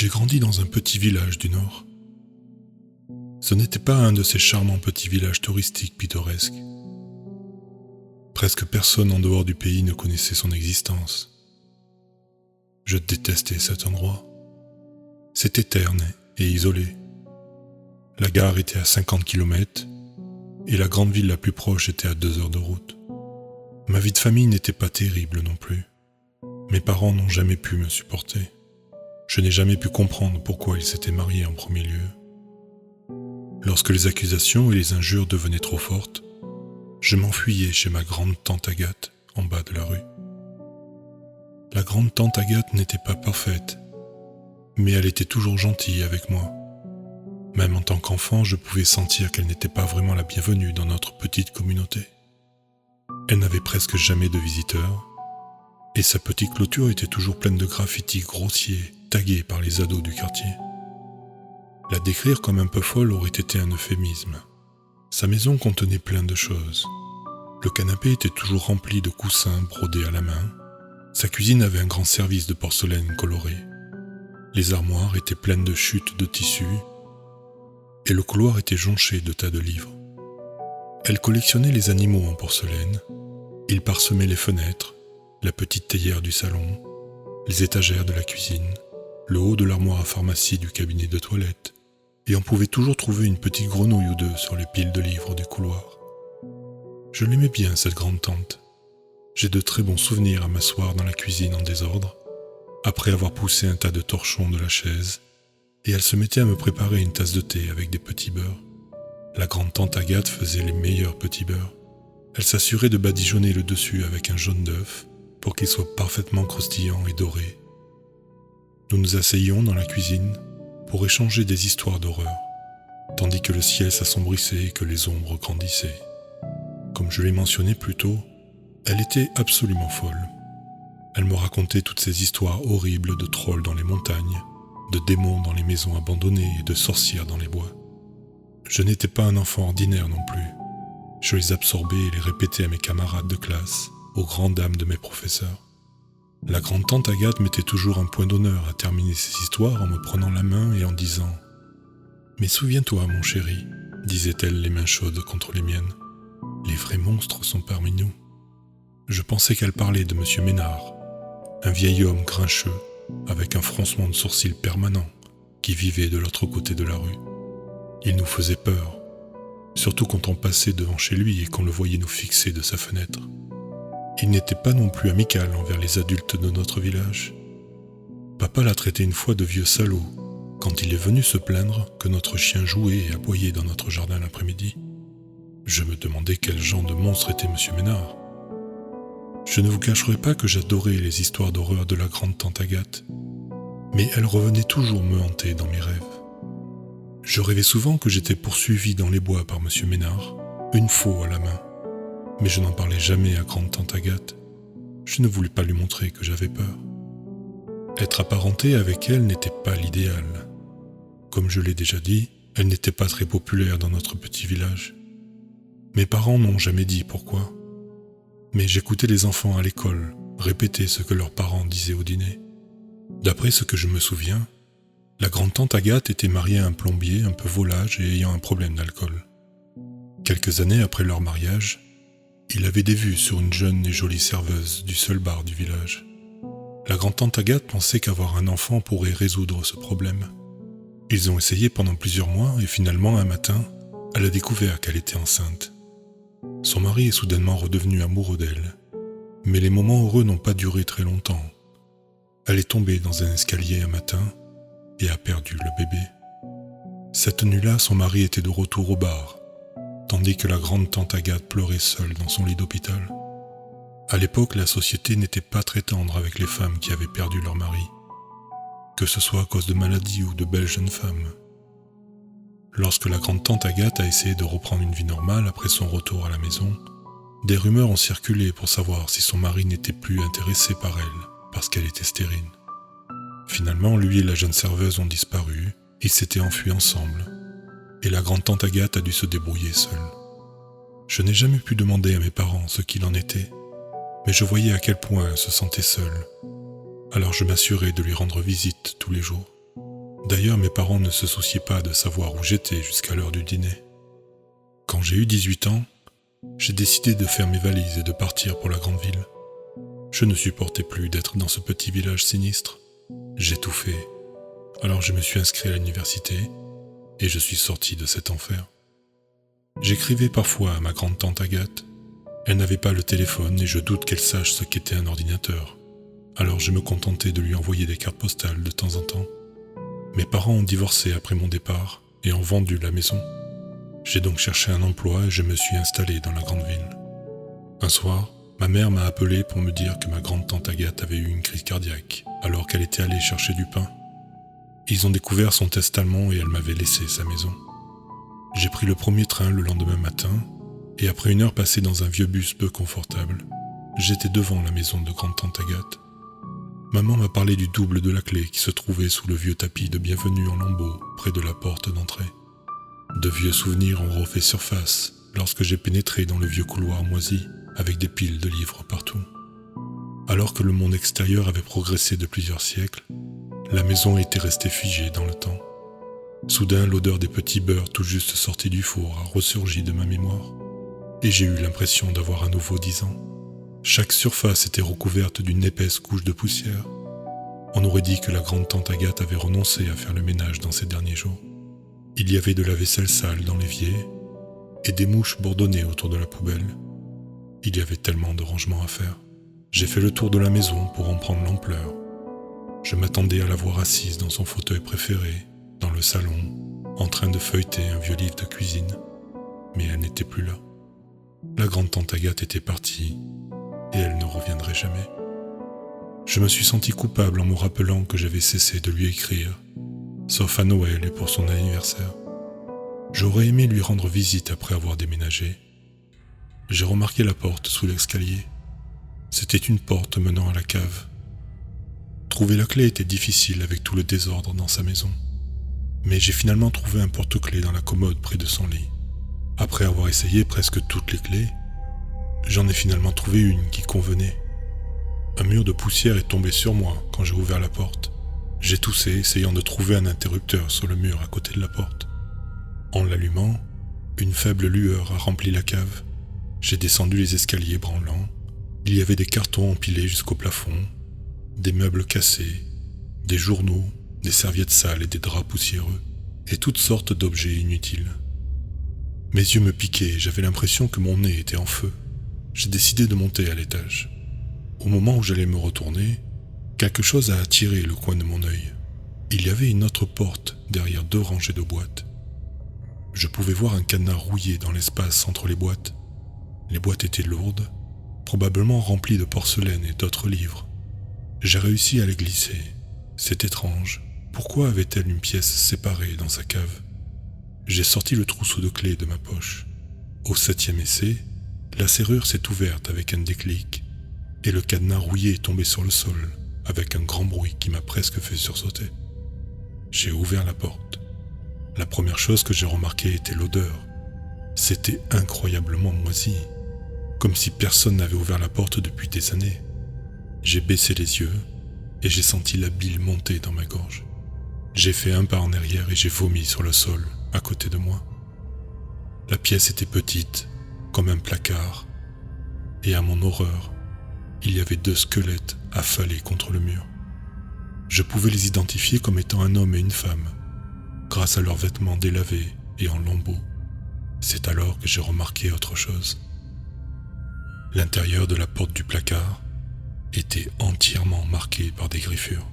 J'ai grandi dans un petit village du Nord. Ce n'était pas un de ces charmants petits villages touristiques pittoresques. Presque personne en dehors du pays ne connaissait son existence. Je détestais cet endroit. C'était terne et isolé. La gare était à 50 km et la grande ville la plus proche était à 2 heures de route. Ma vie de famille n'était pas terrible non plus. Mes parents n'ont jamais pu me supporter. Je n'ai jamais pu comprendre pourquoi ils s'étaient mariés en premier lieu. Lorsque les accusations et les injures devenaient trop fortes, je m'enfuyais chez ma grande-tante Agathe, en bas de la rue. La grande-tante Agathe n'était pas parfaite, mais elle était toujours gentille avec moi. Même en tant qu'enfant, je pouvais sentir qu'elle n'était pas vraiment la bienvenue dans notre petite communauté. Elle n'avait presque jamais de visiteurs, et sa petite clôture était toujours pleine de graffitis grossiers, tagués par les ados du quartier. La décrire comme un peu folle aurait été un euphémisme. Sa maison contenait plein de choses. Le canapé était toujours rempli de coussins brodés à la main. Sa cuisine avait un grand service de porcelaine colorée. Les armoires étaient pleines de chutes de tissus, et le couloir était jonché de tas de livres. Elle collectionnait les animaux en porcelaine. Il parsemait les fenêtres, la petite théière du salon, les étagères de la cuisine, le haut de l'armoire à pharmacie du cabinet de toilette, et on pouvait toujours trouver une petite grenouille ou deux sur les piles de livres du couloir. Je l'aimais bien, cette grande-tante. J'ai de très bons souvenirs à m'asseoir dans la cuisine en désordre, après avoir poussé un tas de torchons de la chaise, et elle se mettait à me préparer une tasse de thé avec des petits beurres. La grande-tante Agathe faisait les meilleurs petits beurres. Elle s'assurait de badigeonner le dessus avec un jaune d'œuf pour qu'il soit parfaitement croustillant et doré. Nous nous asseyions dans la cuisine pour échanger des histoires d'horreur, tandis que le ciel s'assombrissait et que les ombres grandissaient. Comme je l'ai mentionné plus tôt, elle était absolument folle. Elle me racontait toutes ces histoires horribles de trolls dans les montagnes, de démons dans les maisons abandonnées et de sorcières dans les bois. Je n'étais pas un enfant ordinaire non plus. Je les absorbais et les répétais à mes camarades de classe, aux grandes dames de mes professeurs. La grande-tante Agathe mettait toujours un point d'honneur à terminer ces histoires en me prenant la main et en disant « Mais souviens-toi, mon chéri, disait-elle les mains chaudes contre les miennes, les vrais monstres sont parmi nous. » Je pensais qu'elle parlait de M. Ménard, un vieil homme grincheux, avec un froncement de sourcils permanent, qui vivait de l'autre côté de la rue. Il nous faisait peur, surtout quand on passait devant chez lui et qu'on le voyait nous fixer de sa fenêtre. Il n'était pas non plus amical envers les adultes de notre village. Papa l'a traité une fois de vieux salaud, quand il est venu se plaindre que notre chien jouait et aboyait dans notre jardin l'après-midi. Je me demandais quel genre de monstre était M. Ménard. Je ne vous cacherai pas que j'adorais les histoires d'horreur de la grande-tante Agathe, mais elle revenait toujours me hanter dans mes rêves. Je rêvais souvent que j'étais poursuivi dans les bois par M. Ménard, une faux à la main, mais je n'en parlais jamais à grande-tante Agathe. Je ne voulais pas lui montrer que j'avais peur. Être apparenté avec elle n'était pas l'idéal. Comme je l'ai déjà dit, elle n'était pas très populaire dans notre petit village. Mes parents n'ont jamais dit pourquoi, mais j'écoutais les enfants à l'école répéter ce que leurs parents disaient au dîner. D'après ce que je me souviens, la grande-tante Agathe était mariée à un plombier un peu volage et ayant un problème d'alcool. Quelques années après leur mariage, il avait des vues sur une jeune et jolie serveuse du seul bar du village. La grande-tante Agathe pensait qu'avoir un enfant pourrait résoudre ce problème. Ils ont essayé pendant plusieurs mois et finalement, un matin, elle a découvert qu'elle était enceinte. Son mari est soudainement redevenu amoureux d'elle, mais les moments heureux n'ont pas duré très longtemps. Elle est tombée dans un escalier un matin et a perdu le bébé. Cette nuit-là, son mari était de retour au bar, tandis que la grande-tante Agathe pleurait seule dans son lit d'hôpital. À l'époque, la société n'était pas très tendre avec les femmes qui avaient perdu leur mari, que ce soit à cause de maladies ou de belles jeunes femmes. Lorsque la grande-tante Agathe a essayé de reprendre une vie normale après son retour à la maison, des rumeurs ont circulé pour savoir si son mari n'était plus intéressé par elle, parce qu'elle était stérile. Finalement, lui et la jeune serveuse ont disparu, ils s'étaient enfuis ensemble, et la grande-tante Agathe a dû se débrouiller seule. Je n'ai jamais pu demander à mes parents ce qu'il en était, mais je voyais à quel point elle se sentait seule. Alors je m'assurais de lui rendre visite tous les jours. D'ailleurs, mes parents ne se souciaient pas de savoir où j'étais jusqu'à l'heure du dîner. Quand j'ai eu 18 ans, j'ai décidé de faire mes valises et de partir pour la grande ville. Je ne supportais plus d'être dans ce petit village sinistre. J'étouffais. Alors je me suis inscrit à l'université et je suis sorti de cet enfer. J'écrivais parfois à ma grande-tante Agathe. Elle n'avait pas le téléphone et je doute qu'elle sache ce qu'était un ordinateur. Alors je me contentais de lui envoyer des cartes postales de temps en temps. Mes parents ont divorcé après mon départ et ont vendu la maison. J'ai donc cherché un emploi et je me suis installé dans la grande ville. Un soir, ma mère m'a appelé pour me dire que ma grande-tante Agathe avait eu une crise cardiaque alors qu'elle était allée chercher du pain. Ils ont découvert son testament et elle m'avait laissé sa maison. J'ai pris le premier train le lendemain matin et après une heure passée dans un vieux bus peu confortable, j'étais devant la maison de grande-tante Agathe. Maman m'a parlé du double de la clé qui se trouvait sous le vieux tapis de bienvenue en lambeaux près de la porte d'entrée. De vieux souvenirs ont refait surface lorsque j'ai pénétré dans le vieux couloir moisi avec des piles de livres partout. Alors que le monde extérieur avait progressé de plusieurs siècles, la maison était restée figée dans le temps. Soudain, l'odeur des petits beurres tout juste sortis du four a ressurgi de ma mémoire, et j'ai eu l'impression d'avoir à nouveau 10 ans. Chaque surface était recouverte d'une épaisse couche de poussière. On aurait dit que la grande-tante Agathe avait renoncé à faire le ménage dans ces derniers jours. Il y avait de la vaisselle sale dans l'évier, et des mouches bourdonnaient autour de la poubelle. Il y avait tellement de rangements à faire. J'ai fait le tour de la maison pour en prendre l'ampleur. Je m'attendais à la voir assise dans son fauteuil préféré, dans le salon, en train de feuilleter un vieux livre de cuisine. Mais elle n'était plus là. La grande-tante Agathe était partie, et elle ne reviendrait jamais. Je me suis senti coupable en me rappelant que j'avais cessé de lui écrire, sauf à Noël et pour son anniversaire. J'aurais aimé lui rendre visite après avoir déménagé. J'ai remarqué la porte sous l'escalier. C'était une porte menant à la cave. Trouver la clé était difficile avec tout le désordre dans sa maison. Mais j'ai finalement trouvé un porte-clés dans la commode près de son lit. Après avoir essayé presque toutes les clés, j'en ai finalement trouvé une qui convenait. Un mur de poussière est tombé sur moi quand j'ai ouvert la porte. J'ai toussé, essayant de trouver un interrupteur sur le mur à côté de la porte. En l'allumant, une faible lueur a rempli la cave. J'ai descendu les escaliers branlants. Il y avait des cartons empilés jusqu'au plafond, des meubles cassés, des journaux, des serviettes sales et des draps poussiéreux, et toutes sortes d'objets inutiles. Mes yeux me piquaient et j'avais l'impression que mon nez était en feu. J'ai décidé de monter à l'étage. Au moment où j'allais me retourner, quelque chose a attiré le coin de mon œil. Il y avait une autre porte derrière 2 rangées de boîtes. Je pouvais voir un cadenas rouillé dans l'espace entre les boîtes. Les boîtes étaient lourdes, probablement remplies de porcelaine et d'autres livres. J'ai réussi à les glisser. C'est étrange. Pourquoi avait-elle une pièce séparée dans sa cave ? J'ai sorti le trousseau de clés de ma poche. Au 7e essai, la serrure s'est ouverte avec un déclic, et le cadenas rouillé est tombé sur le sol avec un grand bruit qui m'a presque fait sursauter. J'ai ouvert la porte. La première chose que j'ai remarquée était l'odeur. C'était incroyablement moisi, comme si personne n'avait ouvert la porte depuis des années. J'ai baissé les yeux et j'ai senti la bile monter dans ma gorge. J'ai fait un pas en arrière et j'ai vomi sur le sol à côté de moi. La pièce était petite, comme un placard, et à mon horreur, il y avait 2 squelettes affalés contre le mur. Je pouvais les identifier comme étant un homme et une femme, grâce à leurs vêtements délavés et en lambeaux. C'est alors que j'ai remarqué autre chose. L'intérieur de la porte du placard était entièrement marqué par des griffures.